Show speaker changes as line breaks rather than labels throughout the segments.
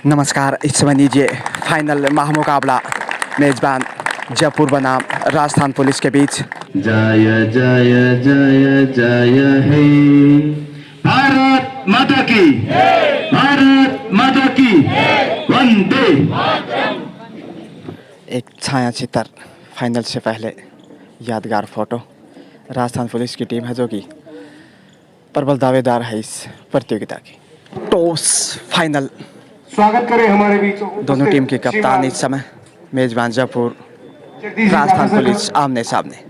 नमस्कार, इस समय लीजिए फाइनल महामुकाबला मेजबान जयपुर बनाम राजस्थान पुलिस के बीच।
जय जय जय जय हे भारत माता की, भारत माता की, वंदे।
एक छाया चित्र फाइनल से पहले यादगार फोटो। राजस्थान पुलिस की टीम है जो कि प्रबल दावेदार है इस प्रतियोगिता की। Toss final.
स्वागत करें हमारे बीच
दोनों टीम के कप्तान इस समय मेजबान जयपुर राजस्थान पुलिस आमने सामने।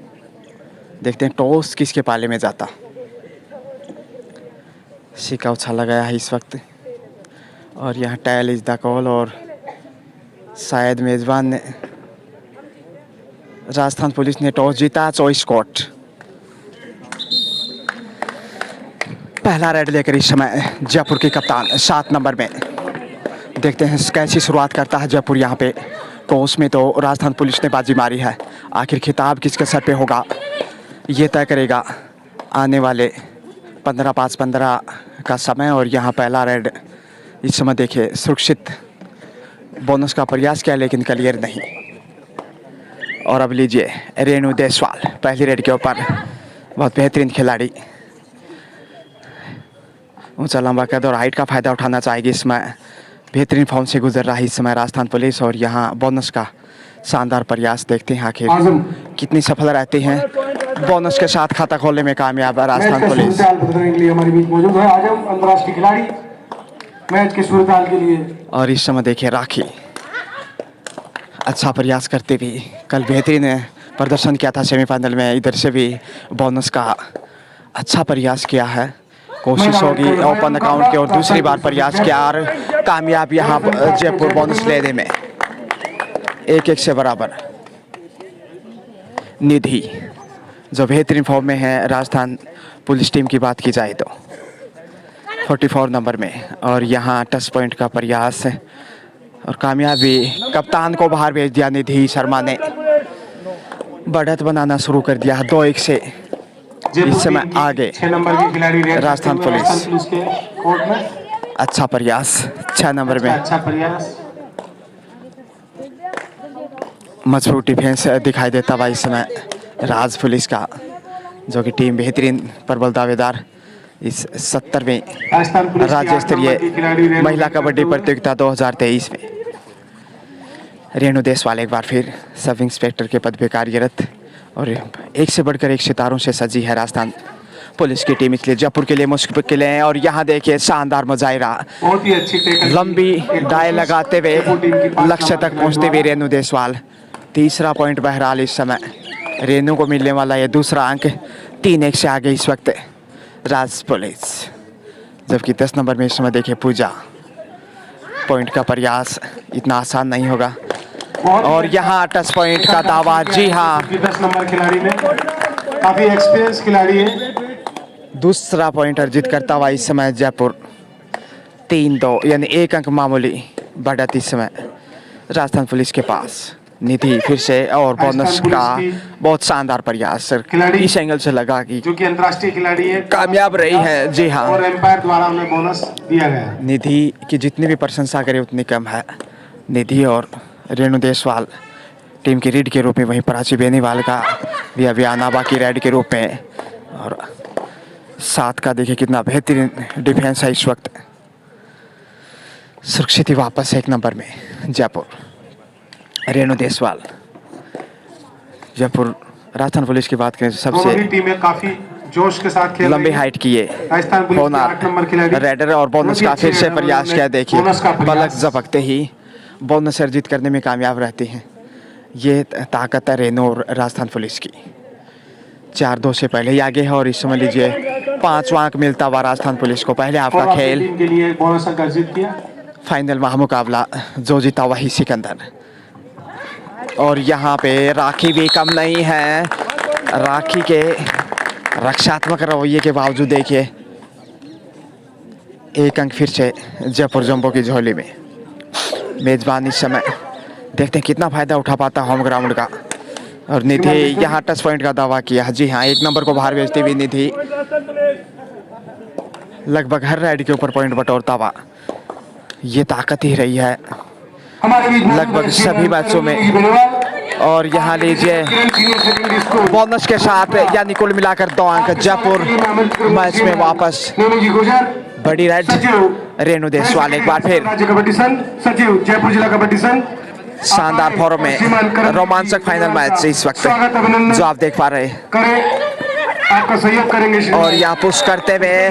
देखते हैं टॉस किसके पाले में जाता। सिक्का उछाला गया है इस वक्त और यहाँ टेल इज द कॉल और शायद मेजबान ने राजस्थान पुलिस ने टॉस जीता। चॉइस कोर्ट पहला रेड लेकर इस समय जयपुर के कप्तान 7 नंबर में। देखते हैं कैसी शुरुआत करता है जयपुर। यहाँ पे टॉस में तो राजस्थान पुलिस ने बाजी मारी है। आखिर खिताब किसके सर पे होगा ये तय करेगा आने वाले 15-5-15 का समय। और यहाँ पहला रेड इस समय देखिए सुरक्षित बोनस का प्रयास किया लेकिन क्लियर नहीं। और अब लीजिए रेणु देसवाल पहली रेड के ऊपर। बहुत बेहतरीन खिलाड़ी, ऊंचा लंबा कद और हाइट का फायदा उठाना चाहेगी। इसमें बेहतरीन फॉर्म से गुजर रहा है इस समय राजस्थान पुलिस। और यहाँ बोनस का शानदार प्रयास। देखते हैं आखिर कितनी सफल रहती हैं बोनस के साथ खाता खोलने में कामयाब है राजस्थान पुलिस।
हमारे बीच मौजूद है आजम अंतर्राष्ट्रीय खिलाड़ी मैच के सूरताल के लिए।
और इस समय देखिए राखी अच्छा प्रयास करते हुए कल बेहतरीन प्रदर्शन किया था सेमीफाइनल में। इधर से भी बोनस का अच्छा प्रयास किया है। कोशिश होगी ओपन अकाउंट की और दूसरी बार प्रयास किया और कामयाब यहाँ जयपुर बोनस लेने में 1-1 से बराबर। निधि जो बेहतरीन फॉर्म में है राजस्थान पुलिस टीम की बात की जाए तो 44 नंबर में। और यहाँ टच पॉइंट का प्रयास और कामयाबी। कप्तान को बाहर भेज दिया निधि शर्मा ने। बढ़त बनाना शुरू कर दिया 2-1 से इस समय आगे
6 नंबर की खिलाड़ी
राजस्थान पुलिस
के कोर्ट में।
अच्छा प्रयास 6 नंबर में।
अच्छा प्रयास,
मजबूत डिफेंस दिखाई देता हुआ इस समय राज पुलिस का, जो कि टीम बेहतरीन प्रबल दावेदार इस 70वें राज्य स्तरीय महिला कबड्डी प्रतियोगिता 2023 में। रेणु देसवाल एक बार फिर सब इंस्पेक्टर के पद पर कार्यरत और एक से बढ़कर एक सितारों से सजी है राजस्थान पुलिस की टीम, इसलिए जयपुर के लिए मुश्किल है। और यहाँ देखिए शानदार मुजाहिरा,
बहुत ही अच्छी
लंबी डाई लगाते हुए लक्ष्य तक पहुँचते हुए रेणु देसवाल। तीसरा पॉइंट बहरहाल इस समय रेणु को मिलने वाला ये दूसरा अंक। 3-1 से आगे इस वक्त राज पुलिस। जबकि 10 नंबर में इस समय देखिए पूजा। पॉइंट का प्रयास इतना आसान नहीं होगा और यहाँ टच पॉइंट का दावा। जी हाँ,
10 नंबर खिलाड़ी में काफी एक्सपीरियंस खिलाड़ी है।
दूसरा पॉइंट अर्जित करता हुआ इस समय जयपुर। 3-2 यानी 1 अंक मामूली बढ़त इस समय राजस्थान पुलिस के पास। निधि फिर से और बोनस का बहुत शानदार प्रयास इस एंगल से लगा कि
जो कि अंतर्राष्ट्रीय खिलाड़ी है,
कामयाब रही है। जी हाँ,
और एम्पायर द्वारा उन्हें बोनस दिया गया है।
निधि की जितनी भी प्रशंसा करे उतनी कम है। निधि और रेणु देसवाल टीम की रीड के रूप में, वहीं प्राची बेनीवाल का भी अभियाना बाकी रेड के रूप में। और 7 का देखिए कितना बेहतरीन डिफेंस है इस वक्त। सुरक्षित वापस 1 नंबर में जयपुर। रेणु देसवाल जयपुर राजस्थान पुलिस की बात करें तो सबसे
टीमें काफी जोश के साथ खेल
लंबी हाइट की है। रेडर और बोनस का फिर से प्रयास किया। देखिए पलक झपकते ही बोनस अर्जित करने में कामयाब रहती हैं। ये ताकत है रेणु और राजस्थान पुलिस की। 4-2 से पहले ही आगे है और इस समय लीजिए 5वां अंक मिलता हुआ राजस्थान पुलिस को। पहले हाफ का खेल
के लिए बोनस अंक अर्जित किया।
फाइनल महामुकाबला जो जीता वही सिकंदर। और यहाँ पे राखी भी कम नहीं है। राखी के रक्षात्मक रवैये के बावजूद देखिए 1 अंक फिर से जयपुर जंबो की झोली में। मेजबान इस समय देखते हैं कितना फायदा उठा पाता होम ग्राउंड का। और निधि यहाँ टच पॉइंट का दावा किया। जी हाँ, 1 नंबर को बाहर भेजती हुई निधि लगभग हर राइड के ऊपर पॉइंट बटोरता हुआ ये ताकत ही रही है
हमारे बीच मौजूद
लगभग
है
सभी
श्रीमान
मैचों में।
रवि बेनीवाल,
और यहाँ लीजिए
सीनियर सेकेंडरी स्कूल
बोनस के साथ यानी कुल मिलाकर 2 अंक जयपुर मैच में वापस।
नेमी जी गुजर,
बड़ी रेड
सचिव
रेणु देशवाल एक बार फिर
राज्य कबड्डी संघ, सचिव जयपुर जिला कबड्डी संघ।
शानदार फॉर्म में रोमांचक फाइनल मैच इस वक्त
स्वागत अभिनंदन
जो आप देख पा रहे हैं।
करें, आपका सहयोग करेंगे श्रीमान।
और यहाँ पुश करते हुए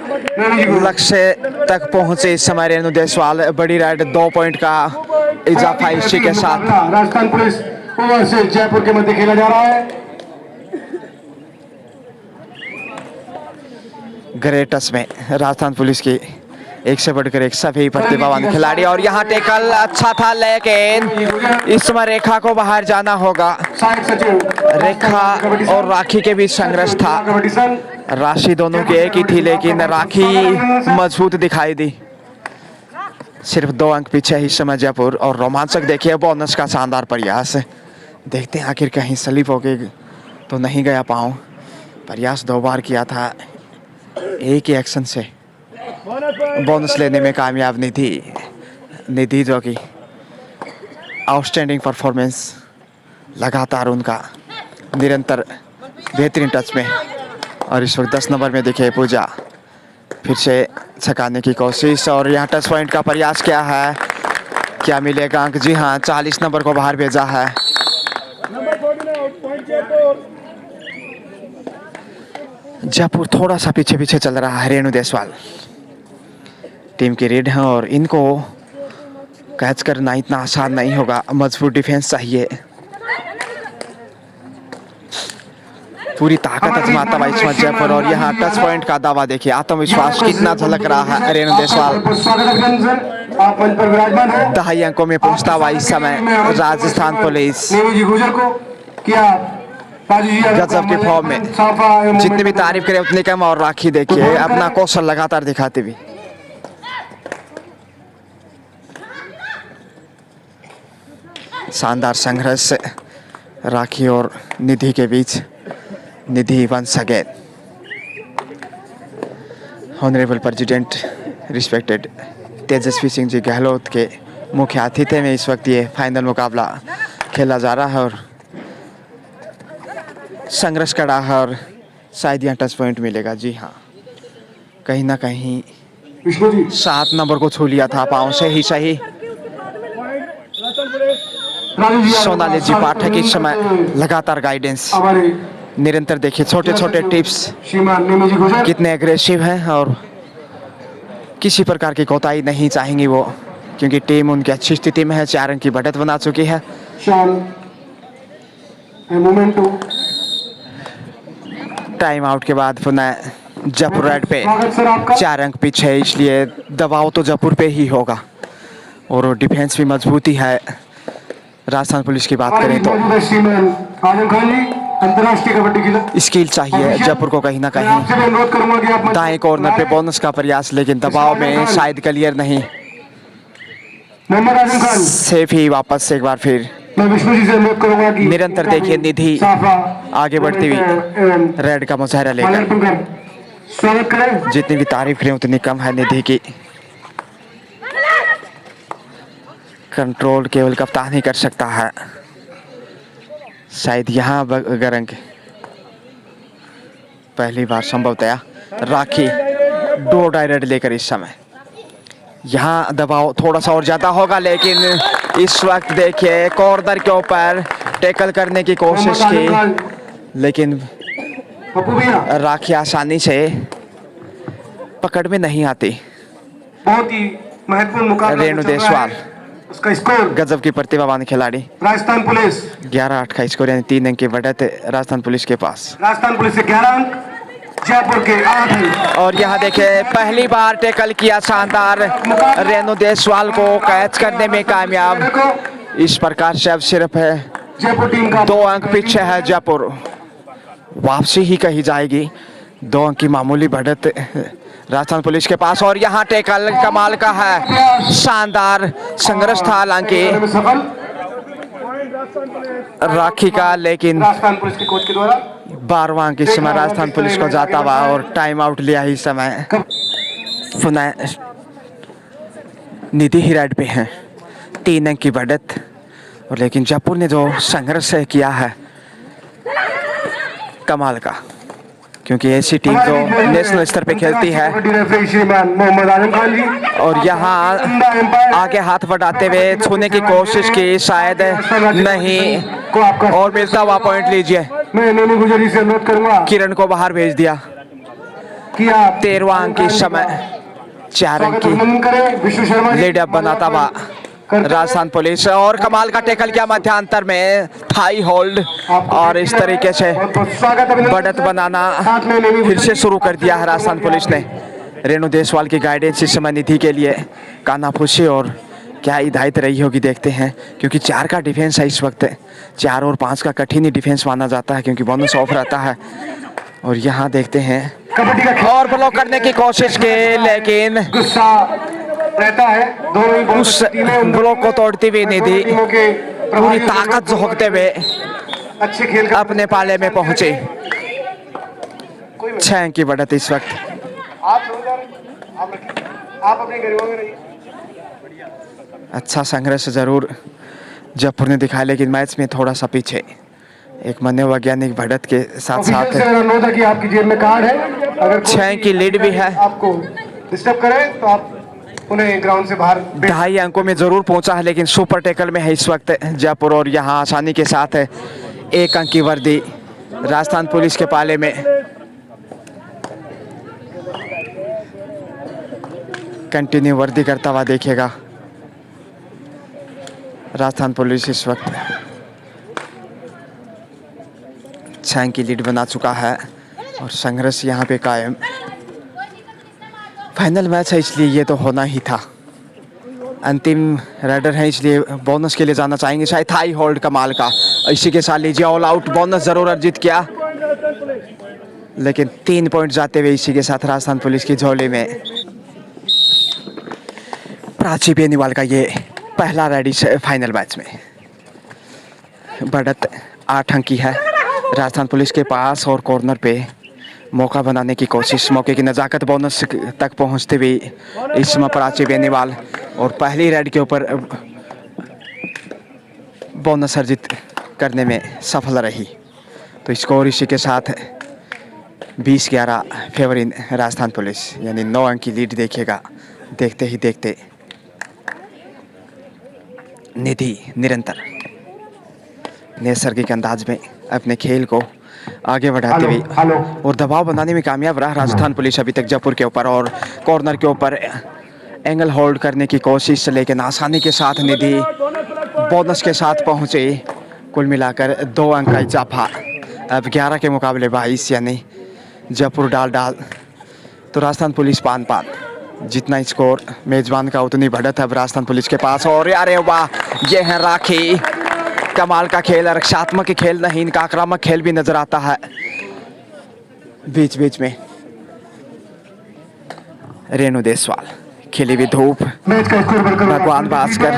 नेमी जी गुजर,
लक्ष्य तक पहुंचे इस समय रेणु देशवाल। बड़ी रेड 2 पॉइंट का इजाफा इसी के साथ।
राजस्थान पुलिस ओवर से जयपुर के मध्य खेला जा रहा है।
ग्रेटस में राजस्थान पुलिस की एक से बढ़कर एक सभी प्रतिभावान खिलाड़ी। और यहाँ टेकल अच्छा था लेकिन इस समय रेखा को बाहर जाना होगा।
सहायक सचिव
रेखा और राखी के बीच संघर्ष था।
कबड्डी संघ,
राशि दोनों की एक ही थी लेकिन राखी मजबूत दिखाई दी। सिर्फ 2 अंक पीछे ही समय जयपुर। और रोमांचक देखिए बोनस का शानदार प्रयास। देखते हैं आखिर कहीं स्लिप हो गई तो नहीं गया पाँव। प्रयास 2 बार किया था, एक ही एक्शन से बोनस लेने में कामयाब नहीं थी निधि, जो कि आउटस्टैंडिंग परफॉर्मेंस लगातार उनका निरंतर बेहतरीन टच में। और इस वक्त 10 नंबर में दिखे पूजा, फिर से छकाने की कोशिश। और यहाँ टच पॉइंट का प्रयास क्या है, क्या मिलेगा अंक? जी हाँ, 40 नंबर को बाहर भेजा है। जयपुर थोड़ा सा पीछे पीछे चल रहा है। रेणु देशवाल टीम की रीड है और इनको कैच करना इतना आसान नहीं होगा। मजबूत डिफेंस चाहिए। पूरी ताकत आजमाता हुआ इस जयपुर। और यहाँ टच पॉइंट का दावा देखिए, आत्मविश्वास कितना झलक रहा है रेणु देशवाल।
स्वागत अभिनंदन, आप मंच पर विराजमान हैं।
2.5 अंकों में पहुंचता हुआ इस समय राजस्थान पुलिस।
नेमी जी गुजर को क्या
गजब की फॉर्म में, जितनी भी तारीफ करें उतनी कम। और राखी देखिए अपना कौशल लगातार दिखाते हुए। शानदार संघर्ष राखी और निधि के बीच। Nidhi once again. Honourable president respected Tejaswi Singh ji Gehlot के मुख्य आतिथ्य में इस वक्त ये फाइनल मुकाबला खेला जा रहा है। और संघर्ष कड़ा है और शायद यहाँ टच पॉइंट मिलेगा। जी हाँ, कहीं ना कहीं 7 नंबर को छू लिया था पाँव से ही सही। सोनाली जी पाठक इस समय लगातार गाइडेंस निरंतर देखिए। छोटे छोटे टिप्स कितने एग्रेसिव हैं और किसी प्रकार की कोताही नहीं चाहेंगी वो, क्योंकि टीम उनकी अच्छी स्थिति में है। 4 अंक की बढ़त बना चुकी है। टाइम आउट के बाद पुनः जयपुर रेड पे 4 अंक पीछे है, इसलिए दबाव तो जयपुर पे ही होगा। और डिफेंस भी मजबूती है। राजस्थान पुलिस की बात करें तो
अंतर्राष्ट्रीय कबड्डी
स्किल चाहिए जयपुर को कहीं ना कहीं। दाएं कॉर्नर पे बोनस का प्रयास, लेकिन दबाव में शायद क्लियर नहीं। सेफ ही वापस एक बार फिर।
मैं विष्णु जी से अनुरोध करूंगा कि
निरंतर देखिए निधि आगे बढ़ती हुई रेड का मुजाहरा लेकर।
स्वागत करें।
जितनी भी तारीफ करें उतनी कम है निधि की। कंट्रोल केवल कप्तान ही कर सकता है। शायद यहाँ अगर अंक पहली बार संभवतया राखी 2 डायरेक्ट लेकर इस समय। यहाँ दबाव थोड़ा सा और ज्यादा होगा, लेकिन इस वक्त देखिए कॉर्नर के ऊपर टैकल करने की कोशिश की, लेकिन राखी आसानी से पकड़ में नहीं आती।
बहुत ही महत्वपूर्ण मुकाबला
रेणु देशवाल
उसका स्कोर
गजब की प्रतिभावान खिलाड़ी।
राजस्थान पुलिस
11-8 का स्कोर, यानी 3 अंक की बढ़त राजस्थान पुलिस के पास।
राजस्थान पुलिस से 11 अंक, जयपुर के 8 अंक।
और यहाँ देखिए पहली बार टैकल किया शानदार रेणु देशवाल को कैच करने में कामयाब। इस प्रकार से अब सिर्फ है
जयपुर टीम का
2 अंक पीछे है जयपुर। वापसी ही कही जाएगी। 2 अंक की मामूली बढ़त राजस्थान पुलिस के पास। और यहाँ टैकल कमाल का है, शानदार संघर्ष था हालांकि राखी का, लेकिन
राजस्थान पुलिस के कोच के द्वारा
12वां अंक इस समय राजस्थान पुलिस को जाता हुआ। और टाइम आउट लिया ही समय पुनः निधि ही राइड पे हैं, 3 अंक की बढ़त। और लेकिन जयपुर ने जो संघर्ष किया है कमाल का, क्योंकि ऐसी टीम जो नेशनल स्तर पे खेलती है
मोहम्मद आजम खान जी
और यहाँ आगे हाथ बढ़ाते हुए छूने की कोशिश की, शायद नहीं, और मिलता हुआ पॉइंट लीजिए।
मैं नैनी गुजरी से अनुरोध करूंगा
किरण को बाहर भेज दिया।
कि आप
13वां अंक इस समय 4 अंक की
करें। विशु शर्मा
लीड अप बनाता हुआ राजस्थान पुलिस, और कमाल का टैकल किया मध्यांतर में, थाई होल्ड, और इस तरीके से बढ़त बनाना फिर से शुरू कर दिया है राजस्थान पुलिस ने। रेणु देसवाल की गाइडेंस इस समय निधि के लिए कानाफूसी, और क्या हिदायत रही होगी देखते हैं, क्योंकि 4 का डिफेंस है इस वक्त। 4 और 5 का कठिन ही डिफेंस माना जाता है, क्योंकि बोनस ऑफ रहता है। और यहाँ देखते हैं और ब्लॉक करने की कोशिश की, लेकिन
गुस्सा रहता है। दोनों ही
उस ब्लॉक को तोड़ती हुई निधि पूरी ताकत झोंकते हुए
अच्छे खेल
अपने पाले में पहुंचे। 6 अंक की बढ़त इस वक्त।
आप अपने गरीबों में रहिए।
अच्छा संघर्ष जरूर जयपुर ने दिखाया, लेकिन मैच में थोड़ा सा पीछे। एक मनोवैज्ञानिक बढ़त के साथ साथ
अनुरोध है कि आपकी जेब में कार्ड है, अगर
6 की लीड भी है।
आपको डिस्टर्ब करें तो आप उन्हें ग्राउंड से बाहर
2.5 अंकों में जरूर पहुंचा है, लेकिन सुपर टैकल में है इस वक्त जयपुर, और यहाँ आसानी के साथ है 1 अंक की वर्दी राजस्थान पुलिस के पाले में। कंटिन्यू वर्दी करता हुआ देखेगा राजस्थान पुलिस इस वक्त। 6 अंक की लीड बना चुका है और संघर्ष यहाँ पे कायम। फाइनल मैच है, इसलिए ये तो होना ही था। अंतिम राइडर है, इसलिए बोनस के लिए जाना चाहेंगे। शायद थाई होल्ड कमाल का, इसी के साथ लीजिए ऑल आउट। बोनस जरूर अर्जित किया, लेकिन 3 पॉइंट जाते हुए इसी के साथ राजस्थान पुलिस की झोली में। प्राची बेनीवाल का ये पहला राइड इस फाइनल मैच में। बढ़त 8 अंक की है राजस्थान पुलिस के पास, और कॉर्नर पे मौका बनाने की कोशिश, मौके की नज़ाकत बोनस तक पहुंचते हुए इस समय प्राची बेनीवाल, और पहली राइड के ऊपर बोनस अर्जित करने में सफल रही। तो स्कोर इसी के साथ 20-11 फेवर इन राजस्थान पुलिस, यानी 9 अंक की लीड देखिएगा। देखते ही देखते निधि निरंतर नैसर्गिक अंदाज में अपने खेल को आगे बढ़ाते हुए और दबाव बनाने में कामयाब रहा राजस्थान पुलिस अभी तक जयपुर के ऊपर, और कॉर्नर के ऊपर एंगल होल्ड करने की कोशिश, लेकिन आसानी के साथ निधि बोनस के साथ पहुंचे। कुल मिलाकर 2 अंक का इजाफा, अब 11 के मुकाबले 22, यानी जयपुर डाल तो राजस्थान पुलिस पान। जितना स्कोर मेजबान का उतनी बढ़त है अब राजस्थान पुलिस के पास। और अरे वाह, ये है राखी, कमाल का खेल, रक्षात्मक खेल नहीं, इनका आक्रामक खेल भी नजर आता है बीच बीच में। रेणु देसवाल, खिली हुई धूप,
मैच का score
Bhagwan Bhaskar.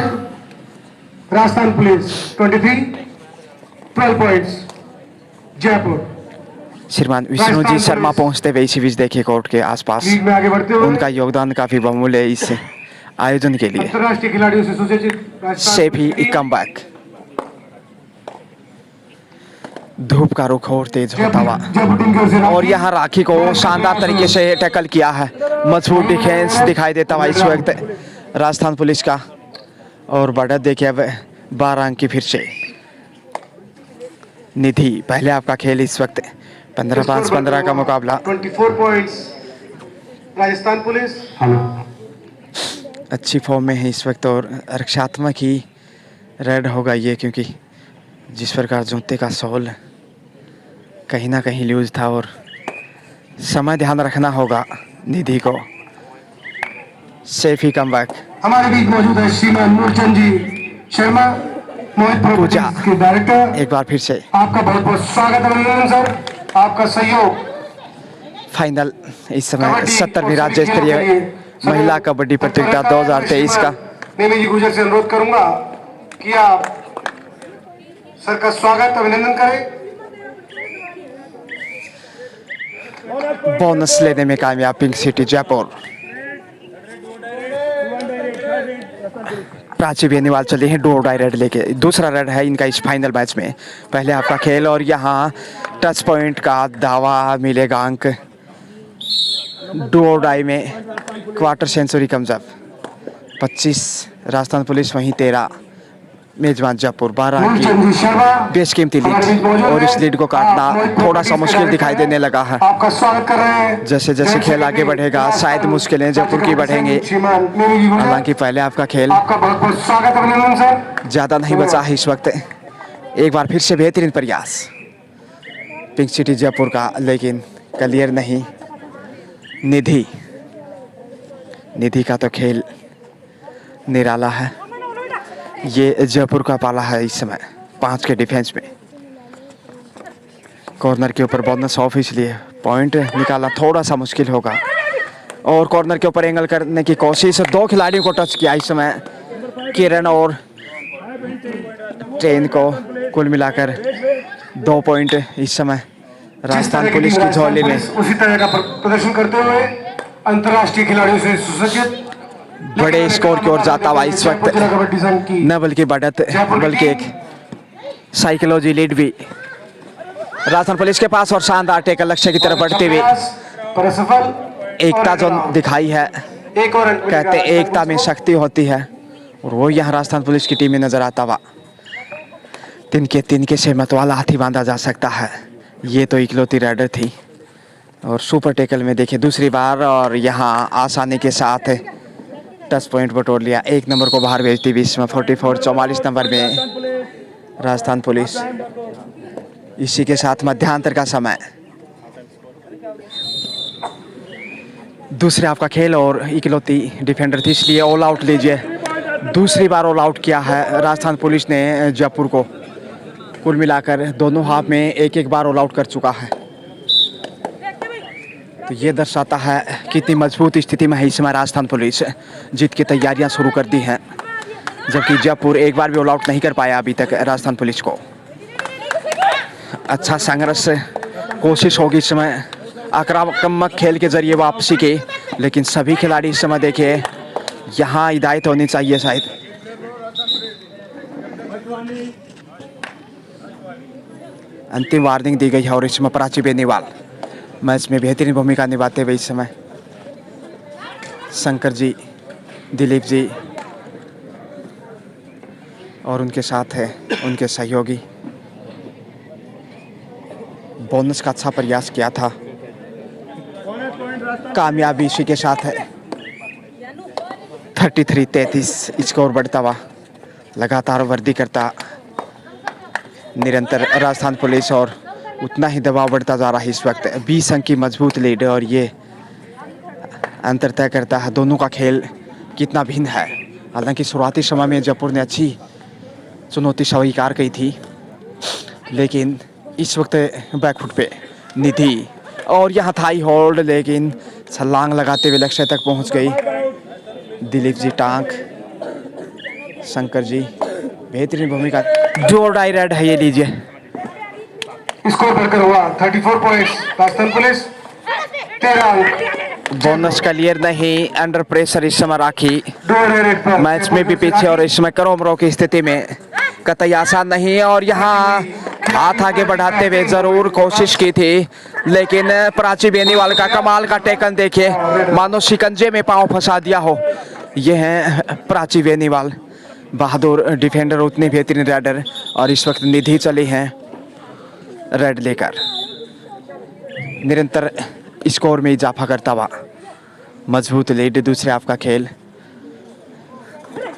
Rajasthan police 23, 12 points Jaipur.
श्रीमान विष्णु जी शर्मा पहुंचते हुए इसी बीच देखिए कोर्ट के आसपास,
लीग में आगे बढ़ते हुए
उनका योगदान काफी बहुमूल्य है इस आयोजन के लिए।
अंतरराष्ट्रीय खिलाड़ियों से सुसज्जित
से भी कम बैक, धूप का रुख और तेज होता हुआ, और यहाँ राखी को शानदार तरीके से टैकल किया है। मजबूत डिफेंस दिखाई देता हुआ इस वक्त राजस्थान पुलिस का, और बढ़त देखिए अब 12 अंक की फिर से। निधि, पहले आपका खेल इस वक्त 15-5-15 का मुकाबला।
24 पॉइंट्स राजस्थान पुलिस।
अच्छी फॉर्म में है इस वक्त, और रक्षात्मक ही रेड होगा ये, क्योंकि जिस प्रकार जूते का सोल कहीं ना कहीं लूज था, और समय ध्यान रखना होगा निधि को। सेफ ही कम बैक।
हमारे बीच मौजूद है श्रीमान मूलचंद जी शर्मा, मोहित
पूजा
के डायरेक्टर।
एक बार फिर से
आपका बहुत बहुत स्वागत अभिनंदन सर, आपका सहयोग।
फाइनल इस समय 70वीं राज्य स्तरीय महिला कबड्डी प्रतियोगिता 2023 का।
नेमी जी गुजर से अनुरोध करूंगा कि आप सर का स्वागत अभिनंदन करें।
बोनस लेने में कामयाब पिंक सिटी जयपुर। प्राची बेनीवाल चले हैं डू और डाई रेड लेके। दूसरा रेड है इनका इस फाइनल मैच में। पहले आपका खेल और यहाँ टच पॉइंट का दावा मिलेगा अंक। डू और डाई में quarter century comes up. 25 Rajasthan police, वहीं 13 मेजबान जयपुर। 12 की बेशकीमती लीड और इस लीड को काटना थोड़ा सा मुश्किल दिखाई देने लगा है।
आपका स्वागत कर रहे हैं।
जैसे जैसे खेल आगे बढ़ेगा शायद मुश्किलें जयपुर की बढ़ेंगी। हालांकि पहले आपका खेल
आपका बहुत बहुत स्वागत, अभिनंदन सर।
ज़्यादा नहीं बचा है इस वक्त। एक बार फिर से बेहतरीन प्रयास पिंक सिटी जयपुर का, लेकिन क्लियर नहीं। निधि का तो खेल निराला है। ये जयपुर का पाला है इस समय 5 के डिफेंस में। कॉर्नर के ऊपर बोनस ऑफ, इसलिए पॉइंट निकालना थोड़ा सा मुश्किल होगा। और कॉर्नर के ऊपर एंगल करने की कोशिश, 2 खिलाड़ियों को टच किया इस समय, किरण और ट्रेन को। कुल मिलाकर 2 पॉइंट इस समय राजस्थान पुलिस की झोली में।
उसी तरह का प्रदर्शन करते हुए अंतर्राष्ट्रीय खिलाड़ियों से सुसज्जित
बड़े स्कोर की ओर जाता हुआ इस वक्त
कबड्डी संघ की
न बल्कि बढ़त बल्कि एक साइकोलॉजी लीड भी राजस्थान पुलिस के पास। और शानदार टेकल लक्ष्य की तरफ बढ़ते हुए एकता जो दिखाई है।
एक और
कहते एकता में शक्ति होती है, और वो यहाँ राजस्थान पुलिस की टीम में नजर आता हुआ। तिनके से मतवाला हाथी बांधा जा सकता है। ये तो इकलौती राइडर थी और सुपर टेकल में देखिए दूसरी बार, और यहाँ आसानी के साथ टच पॉइंट बटोर लिया। 1 नंबर को बाहर भेजती 20 में 44 नंबर में राजस्थान पुलिस। इसी के साथ मध्यांतर का समय। दूसरे आपका खेल और इकलौती डिफेंडर थी, इसलिए ऑल आउट लीजिए। दूसरी बार ऑल आउट किया है राजस्थान पुलिस ने जयपुर को। कुल मिलाकर दोनों हाफ में एक बार ऑल आउट कर चुका है। तो ये दर्शाता है कितनी मजबूत स्थिति में है इस समय राजस्थान पुलिस। जीत की तैयारियां शुरू कर दी हैं, जबकि जयपुर एक बार भी ऑल आउट नहीं कर पाया अभी तक राजस्थान पुलिस को। अच्छा संघर्ष कोशिश होगी इस समय आक्रामक खेल के जरिए वापसी की, लेकिन सभी खिलाड़ी इस समय देखिए यहाँ हिदायत होनी चाहिए शायद। अंतिम वार्निंग दी गई है और इसमें प्राची बेनीवाल मैच में बेहतरीन भूमिका निभाते हुए इस समय शंकर जी, दिलीप जी और उनके साथ है उनके सहयोगी। बोनस का अच्छा प्रयास किया था, कामयाबी इसी के साथ है। 33-33 स्कोर बढ़ता हुआ लगातार वृद्धि करता निरंतर राजस्थान पुलिस, और उतना ही दबाव बढ़ता जा रहा है इस वक्त। 20 अंक की मजबूत लीड, और ये अंतर तय करता है दोनों का खेल कितना भिन्न है। हालांकि शुरुआती समय में जयपुर ने अच्छी चुनौती स्वीकार की थी, लेकिन इस वक्त बैकफुट पे निधि, और यहाँ थाई होल्ड, लेकिन छलांग लगाते हुए लक्ष्य तक पहुँच गई। दिलीप जी टांग, शंकर जी बेहतरीन भूमिका। जो डाई रेड है ये लीजिए।
स्कोर बढ़कर हुआ 34 पॉइंट्स राजस्थान पुलिस 13 अंक।
बोनस क्लियर नहीं, अंडर प्रेशर इस समय राखी मैच में भी पीछे, और इसमें करोमरो की स्थिति में कतई आसान नहीं। और यहाँ हाथ आगे बढ़ाते हुए जरूर कोशिश की थी, लेकिन प्राची बेनीवाल का कमाल का टेकन देखिए, मानो शिकंजे में पांव फंसा दिया हो। ये है प्राची बेनीवाल, बहादुर डिफेंडर, उतनी बेहतरीन राइडर। और इस वक्त निधि चली हैं रेड लेकर, निरंतर स्कोर में इजाफा करता हुआ मजबूत लीड। दूसरे आपका खेल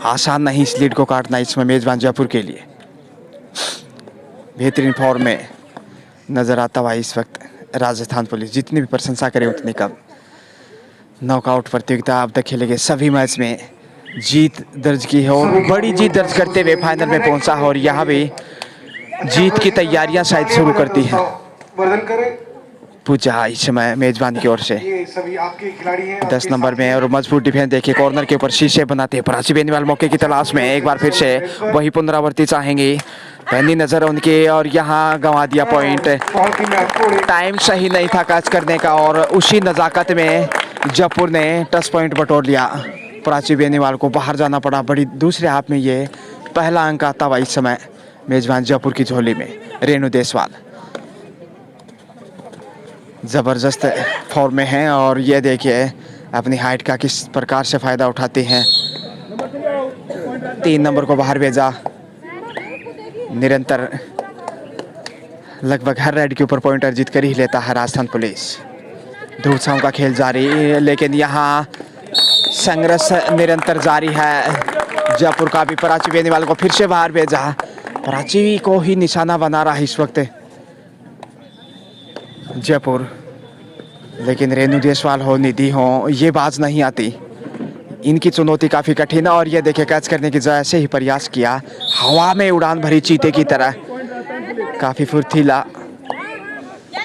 आसान नहीं इस लीड को काटना इसमें मेजबान जयपुर के लिए। बेहतरीन फॉर्म में नजर आता हुआ इस वक्त राजस्थान पुलिस, जितनी भी प्रशंसा करें उतनी कम। नॉकआउट प्रतियोगिता अब तक खेले गए सभी मैच में जीत दर्ज की है, और बड़ी जीत दर्ज करते हुए फाइनल में पहुंचा है, और यहाँ भी जीत की तैयारियां शायद शुरू करती है। पूजा इस समय मेजबान की ओर से 10 नंबर में, और मजबूत डिफेंस देखिए कॉर्नर के ऊपर शीशे बनाते हैं। प्राची बेनीवाल मौके की तलाश में एक बार फिर से वही पुनरावृत्ति चाहेंगी, पहली नजर उनकी, और यहाँ गंवा दिया पॉइंट। टाइम सही नहीं था कैच करने का, और उसी नजाकत में जयपुर ने टच पॉइंट बटोर लिया। प्राची बेनीवाल को बाहर जाना पड़ा। बड़ी दूसरे हाफ में ये पहला अंक आता हुआ इस समय मेजबान जयपुर की झोली में। रेणु देसवाल ज़बरदस्त फॉर्म में हैं और ये देखिए अपनी हाइट का किस प्रकार से फ़ायदा उठाते हैं। 3 नंबर को बाहर भेजा। निरंतर लगभग हर रेड के ऊपर पॉइंट अर्जित कर ही लेता है राजस्थान पुलिस। धूमधाम का खेल जारी, लेकिन यहाँ संघर्ष निरंतर जारी है। जयपुर का भी प्राची बेनीवाल को फिर से बाहर भेजा। प्राची को ही निशाना बना रहा है इस वक्त जयपुर, लेकिन रेणु देसवाल हो, निधि हो, ये बाज नहीं आती। इनकी चुनौती काफ़ी कठिन है और ये देखिए कैच करने की जैसे ही प्रयास किया, हवा में उड़ान भरी चीते की तरह। काफ़ी फुर्तीला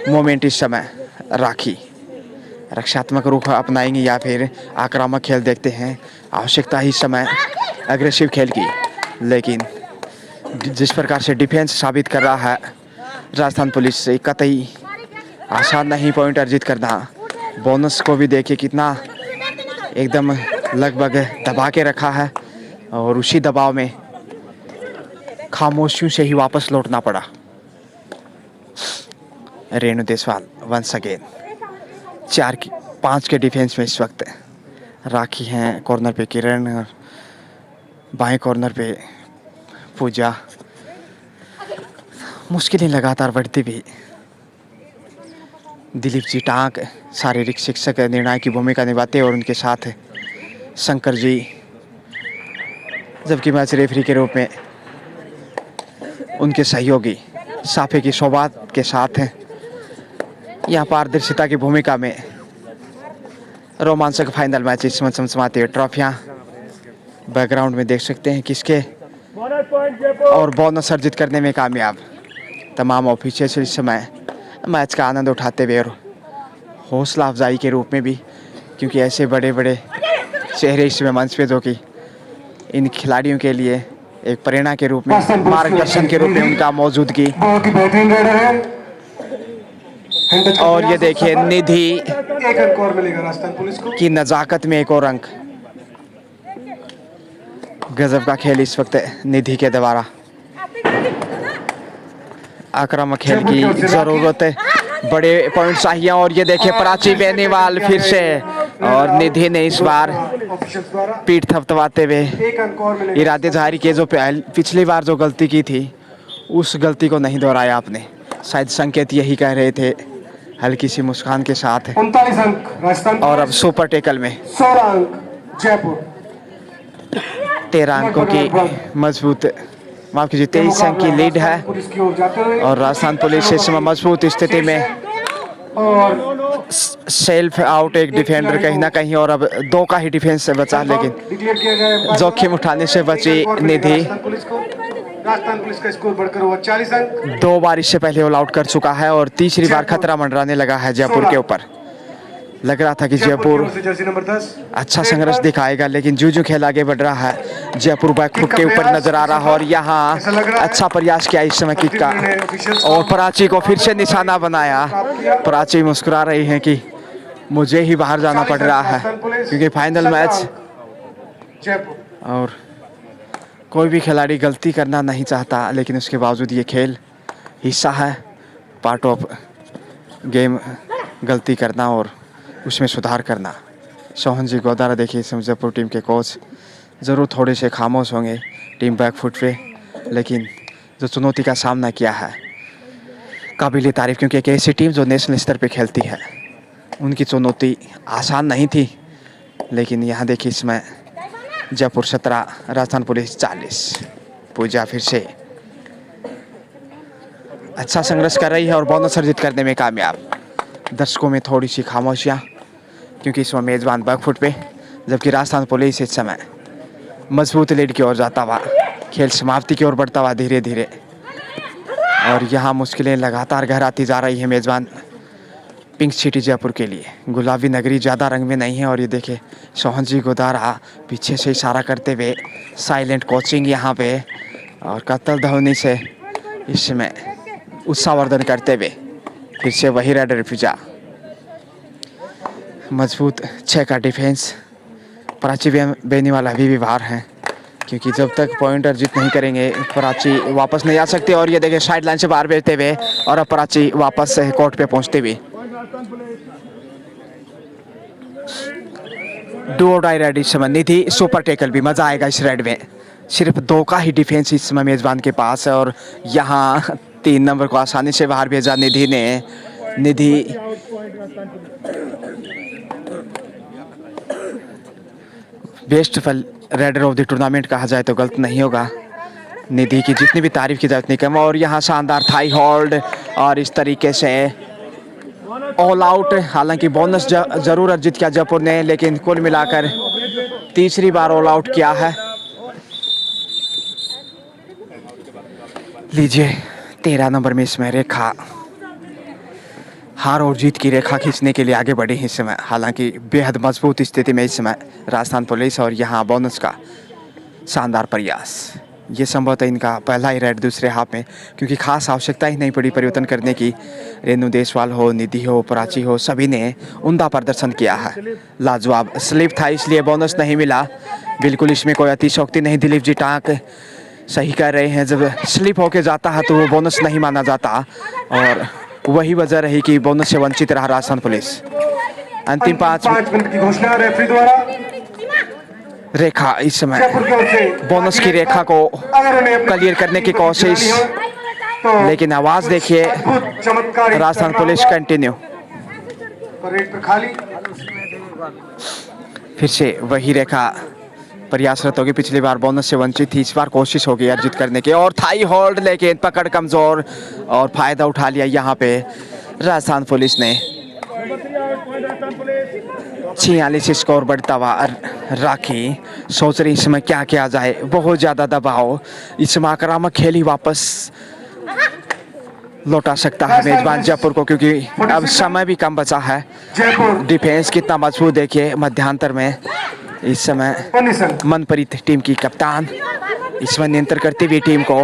मोमेंट इस समय। राखी रक्षात्मक रुख अपनाएंगे या फिर आक्रामक खेल देखते हैं। आवश्यकता ही समय अग्रेसिव खेल की, लेकिन जिस प्रकार से डिफेंस साबित कर रहा है राजस्थान पुलिस से, कतई आसान नहीं पॉइंट अर्जित करना। बोनस को भी देखिए कितना एकदम लगभग दबा के रखा है और उसी दबाव में खामोशियों से ही वापस लौटना पड़ा। रेणु देसवाल वंस अगेन 4-5 के डिफेंस में इस वक्त। राखी हैं कॉर्नर पे, किरण और बाएं कॉर्नर पे पूजा। मुश्किलें लगातार बढ़ती भी। दिलीप जी टांक शारीरिक शिक्षक निर्णायक की भूमिका निभाते और उनके साथ शंकर जी, जबकि मैच रेफरी के रूप में उनके सहयोगी साफे की सौगात के साथ हैं। यहाँ पारदर्शिता की भूमिका में रोमांचक फाइनल मैच इस समय चमचमाती हुई। ट्रॉफियाँ बैकग्राउंड में देख सकते हैं किसके, और बोनस अर्जित करने में कामयाब तमाम ऑफिसर्स इस समय मैच का आनंद उठाते हुए और हौसला अफजाई के रूप में भी, क्योंकि ऐसे बड़े बड़े चेहरे इसमें मंच पे जो कि इन खिलाड़ियों के लिए एक प्रेरणा के रूप में, मार्गदर्शन के रूप में उनका मौजूदगी। और ये देखिए निधि
एक अंक और मिलेगा राजस्थान पुलिस को
की नजाकत में एक और अंक। गजब का खेल इस वक्त निधि के द्वारा। आक्रामक खेल की जरूरत है, बड़े पॉइंट चाहिए। और ये देखिए प्राची बेनीवाल फिर से, और निधि ने इस बार पीठ थपथपाते हुए
एक अंक और मिलेगा।
इरादे जारी किए। जो पिछली बार जो गलती की थी उस गलती को नहीं दोहराया आपने। शायद संकेत यही कह रहे थे हल्की सी मुस्कान के साथ।
39 अंक राजस्थान
और अब सुपर टेकल में
16 अंक जयपुर।
13 अंकों की मजबूत, माफ कीजिए 23 अंक की लीड है
पुलिस की ओर जाते हुए
और राजस्थान पुलिस इस समय मजबूत स्थिति में।
और
सेल्फ आउट एक डिफेंडर कहीं ना कहीं, और अब 2 का ही डिफेंस से बचा, लेकिन
डिक्लेयर किया गया है।
जोखिम उठाने से बची निधि।
राजस्थान पुलिस का स्कोर बढ़कर हुआ 40 अंक।
2 बार इससे पहले ऑल आउट कर चुका है और तीसरी बार खतरा मंडराने लगा है जयपुर के ऊपर। लग रहा था कि जयपुर
जर्सी नंबर 10
अच्छा संघर्ष दिखाएगा, लेकिन जो खेल आगे बढ़ रहा है जयपुर बैकफुट के ऊपर नजर आ रहा है। और यहाँ अच्छा प्रयास किया इस समय किक का, और प्राची को फिर से निशाना बनाया। प्राची मुस्कुरा रही है कि मुझे ही बाहर जाना पड़ रहा है क्योंकि फाइनल मैच,
जयपुर।
और कोई भी खिलाड़ी गलती करना नहीं चाहता, लेकिन उसके बावजूद ये खेल हिस्सा है, पार्ट ऑफ गेम गलती करना और उसमें सुधार करना। सोहन जी गोदारा देखिए जयपुर टीम के कोच ज़रूर थोड़े से खामोश होंगे टीम बैकफुट पे, लेकिन जो चुनौती का सामना किया है काबिल तारीफ, क्योंकि एक ऐसी टीम जो नेशनल स्तर पे खेलती है उनकी चुनौती आसान नहीं थी। लेकिन यहाँ देखिए इसमें जयपुर 17 राजस्थान पुलिस 40। पूजा फिर से अच्छा संघर्ष कर रही है और बोनस अर्जित करने में कामयाब। दर्शकों में थोड़ी सी खामोशियाँ, क्योंकि इस समय मेजबान बैकफुट पे, जबकि राजस्थान पुलिस इस समय मजबूत लीड की ओर जाता हुआ, खेल समाप्ति की ओर बढ़ता हुआ धीरे धीरे। और यहाँ मुश्किलें लगातार गहराती जा रही है मेजबान पिंक सिटी जयपुर के लिए। गुलाबी नगरी ज़्यादा रंग में नहीं है। और ये देखे सोहन जी गोदारा पीछे से इशारा करते हुए, साइलेंट कोचिंग यहाँ पे, और कत्ल ध्वनि से इसमें उत्साहवर्धन करते हुए फिर से वही रेड रिफ्यूजा। मजबूत 6 का डिफेंस, प्राची बेनीवाला अभी भी बाहर हैं, क्योंकि जब तक पॉइंटर जीत नहीं करेंगे प्राची वापस नहीं आ सकते। और ये देखिए साइड लाइन से बाहर भेजते हुए और अब प्राची वापस कोर्ट पे पहुंचते हुए। डू और डाई रेड इस समय निधि सुपर टेकल भी मजा आएगा इस रेड में। सिर्फ 2 का ही डिफेंस इस समय मेजबान के पास है और यहाँ 3 नंबर को आसानी से बाहर भेजा निधि ने। Nidhi best raider of the tournament कहा जाए तो गलत नहीं होगा। निधि की जितनी भी तारीफ की जाए उतनी कम। और यहाँ शानदार थाई होल्ड और इस तरीके से ऑल आउट। हालांकि बोनस जरूर अर्जित किया जयपुर ने, लेकिन कुल मिलाकर तीसरी बार ऑल आउट किया है। लीजिए 13 नंबर में इसमें रेखा हार और जीत की रेखा खींचने के लिए आगे बढ़ी है इस समय। हालांकि बेहद मजबूत स्थिति में इस समय राजस्थान पुलिस और यहाँ बोनस का शानदार प्रयास। ये संभवतः इनका पहला ही रेड दूसरे हाफ में, क्योंकि खास आवश्यकता ही नहीं पड़ी परिवर्तन करने की। रेणु देशवाल हो, निधि हो, प्राची हो, सभी ने उम्दा प्रदर्शन किया है। लाजवाब स्लिप था इसलिए बोनस नहीं मिला। बिल्कुल इसमें कोई अतिशयोक्ति नहीं। दिलीप जी टाँक सही कर रहे हैं, जब स्लिप होके जाता है तो वो बोनस नहीं माना जाता और वही वजह रही कि बोनस से वंचित रहा राजस्थान पुलिस। अंतिम 5
मिनट की घोषणा रेफरी द्वारा।
रेखा इस समय बोनस की रेखा को क्लियर करने की कोशिश, लेकिन आवाज देखिए राजस्थान पुलिस कंटिन्यू। फिर से वही रेखा प्रयासरत होगी। पिछली बार बोनस से वंचित थी, इस बार कोशिश होगी अर्जित करने की। और थाई होल्ड, लेकिन पकड़ कमजोर और फायदा उठा लिया यहाँ पे राजस्थान पुलिस ने। 46 स्कोर बढ़ता हुआ राखी सोच रही इसमें क्या किया जाए। बहुत ज्यादा दबाव, इसमें आक्रामक खेल ही वापस लौटा सकता है मेजबान जयपुर को, क्योंकि अब समय भी कम बचा है। डिफेंस कितना मजबूत देखिए मध्यांतर में। इस समय मनप्रीत टीम की कप्तान इसमें नियंत्रण करती हुई टीम को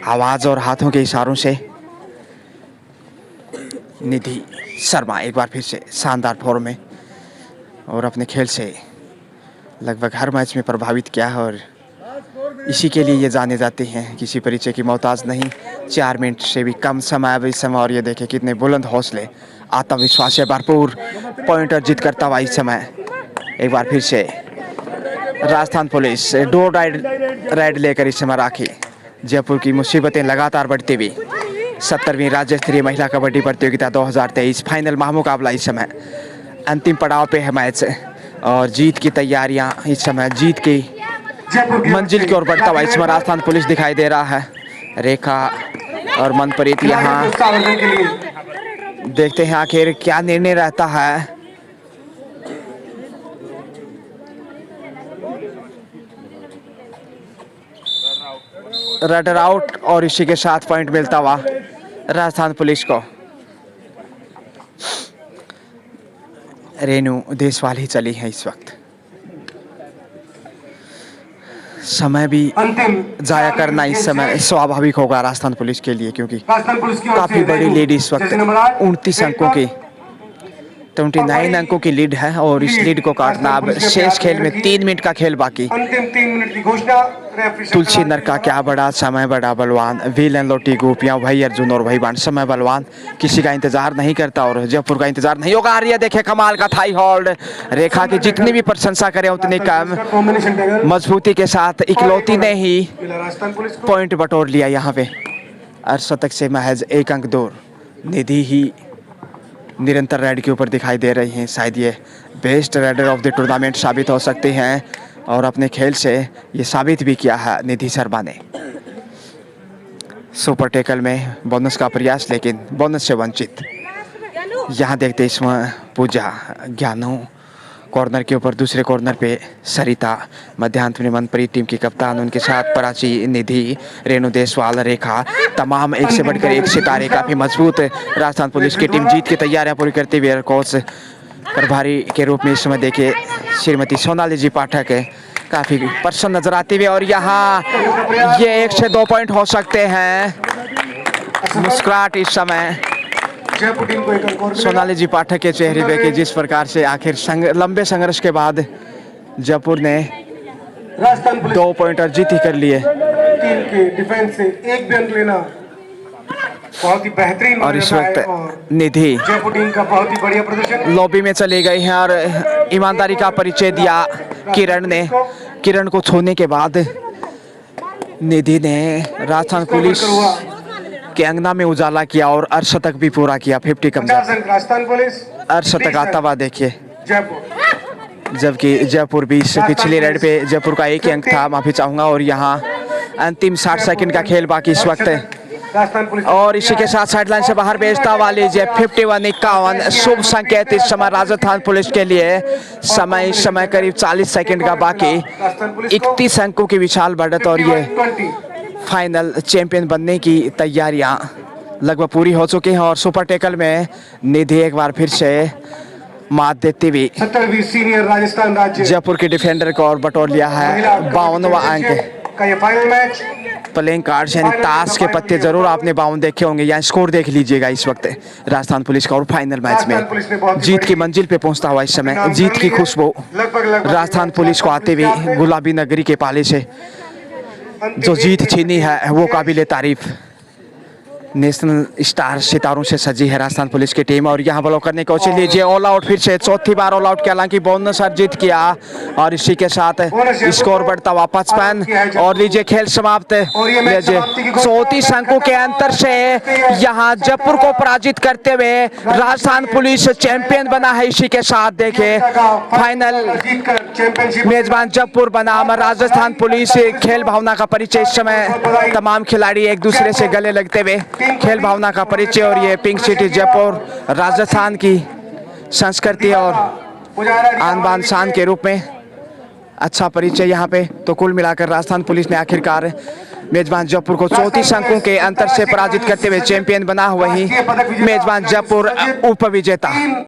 आवाज और हाथों के इशारों से। निधि शर्मा एक बार फिर से शानदार फॉर्म में और अपने खेल से लगभग हर मैच में प्रभावित किया है और इसी के लिए ये जाने जाते हैं। किसी परिचय की मोहताज नहीं। 4 मिनट से भी कम समय अब इस समय। और ये देखें कितने बुलंद हौसले, आत्मविश्वास से भरपूर पॉइंट अर्जित करता हुआ इस समय एक बार फिर से राजस्थान पुलिस डो रेड लेकर इस समय राखी। जयपुर की मुसीबतें लगातार बढ़ती हुई। 70वीं राज्य स्तरीय महिला कबड्डी प्रतियोगिता 2023 फाइनल महामुकाबला इस समय अंतिम पड़ाव पे है मैच और जीत की तैयारियां इस समय जीत की मंजिल की ओर बढ़ता हुआ इसमें राजस्थान पुलिस दिखाई दे रहा है। रेखा और मनप्रीत यहाँ देखते हैं आखिर क्या निर्णय रहता है। रनर आउट और इसी के साथ पॉइंट मिलता हुआ राजस्थान पुलिस को। रेणु देशवाल ही चली है इस वक्त। समय भी जाया करना इस समय स्वाभाविक होगा राजस्थान पुलिस के लिए, क्योंकि काफी बड़ी लीड इस वक्त 29 अंकों की 29 अंकों की लीड है और इस लीड को काटना अब शेष खेल में 3 मिनट का खेल बाकी।
अंतिम 3 मिनट की घोषणा।
तुलसी नर का क्या बड़ा समय बड़ा बलवान, वील एंड लोटी गोपियां भाई अर्जुन और भाई बाण समय बलवान। किसी का इंतजार नहीं करता और जयपुर का इंतजार नहीं होगा। आर्या देखे कमाल का थाई होल्ड। रेखा की जितनी भी प्रशंसा करें उतनी कम। मजबूती के साथ इकलौती ने ही पॉइंट बटोर लिया यहाँ पे। अर्धशतक से महज 1 अंक दूर। निधि ही निरंतर रेड के ऊपर दिखाई दे रही हैं। शायद ये best raider of the tournament साबित हो सकती हैं और अपने खेल से ये साबित भी किया है निधि शर्मा ने। सुपर टेकल में बोनस का प्रयास, लेकिन बोनस से वंचित। यहाँ देखते इसमें पूजा ज्ञानू कॉर्नर के ऊपर, दूसरे कॉर्नर पे सरिता, मध्यांत में मनप्रीत टीम की कप्तान, उनके साथ प्राची, निधि, रेणु देशवाल, रेखा, तमाम एक से बढ़कर एक सितारे। काफी मजबूत राजस्थान पुलिस की टीम जीत की तैयारियां पूरी करते हुए कोच प्रभारी के रूप में इस समय देखिए श्रीमती सोनाली जी पाठक काफी प्रसन्न नजर आती हुई। और यहाँ ये 1 से 2 पॉइंट हो सकते हैं। मुस्कुराहट इस समय सोनाली जी पाठक के चेहरे पे कि जिस प्रकार से आखिर लंबे संघर्ष के बाद जयपुर ने
राजस्थान पुलिस
2 पॉइंट अर्जित ही कर लिए
टीम के डिफेंस से एक भी अंक लेना बहुत ही बेहतरीन
और इस
माना जाता है
वक्त
और
निधि
जयपुर टीम का बहुत ही बढ़िया प्रदर्शन।
लॉबी में चले गए हैं और ईमानदारी का परिचय दिया किरण ने। किरण को छोड़ने के बाद निधि ने राजस्थान पुलिस के अंगना में उजाला किया और अर्धशतक भी पूरा किया। 50 कब्जा
50 अंक राजस्थान पुलिस,
अर्धशतक आता हुआ देखिए।
जयपुर।
जबकि जयपुर भी इससे पिछली रेड पे जयपुर का 1 ही अंक था, माफी चाहूंगा। और यहाँ अंतिम 60 सेकंड का खेल बाकी इस वक्त है
राजस्थान पुलिस
और इसी के साथ साइडलाइन से बाहर भेजता हुआ लीजिए 51-51 शुभ संकेत इस समय राजस्थान पुलिस के लिए। समय इस समय करीब 40 सेकंड का बाकी, 31 अंकों की विशाल बढ़त और ये
20
फाइनल चैंपियन बनने की तैयारियां लगभग पूरी हो चुकी हैं। और सुपर टेकल में निधि एक बार फिर से मात देती हुई
70वीं सीनियर राजस्थान राज्य
जयपुर के डिफेंडर को और बटोर लिया है 52वां अंक।
का ये फाइनल मैच।
प्लेइंग कार्ड्स यानी ताश के पत्ते जरूर आपने 52 देखे होंगे, या स्कोर देख लीजिएगा इस वक्त राजस्थान पुलिस का। और फाइनल मैच में जीत की मंजिल पे पहुंचता हुआ इस समय जीत की खुशबू राजस्थान पुलिस को आते हुए गुलाबी नगरी के पाले से जो जीत छीनी है वो काबिले तारीफ। नेशनल स्टार सितारों से सजी है राजस्थान पुलिस की टीम और यहाँ ब्लॉक करने की कोशिश लीजिए। ऑल आउट फिर से चौथी बार ऑल आउट किया, हालांकि बोनस अर्जित किया और इसी के साथ स्कोर बढ़ता हुआ 55 और लीजिए खेल समाप्त। लीजिए 34 अंकों के अंतर से यहाँ जयपुर को पराजित करते हुए राजस्थान पुलिस चैंपियन बना है। इसी के साथ देखिए फाइनल मेजबान जयपुर बनाम राजस्थान पुलिस। खेल भावना का परिचय इस समय तमाम खिलाड़ी एक दूसरे से गले लगते हुए खेल भावना का परिचय। और ये पिंक सिटी जयपुर राजस्थान की संस्कृति और आन बान शान के रूप में अच्छा परिचय यहाँ पे। तो कुल मिलाकर राजस्थान पुलिस ने आखिरकार मेजबान जयपुर को 34 अंकों के अंतर से पराजित करते हुए चैंपियन बना। वहीं मेजबान जयपुर उप विजेता।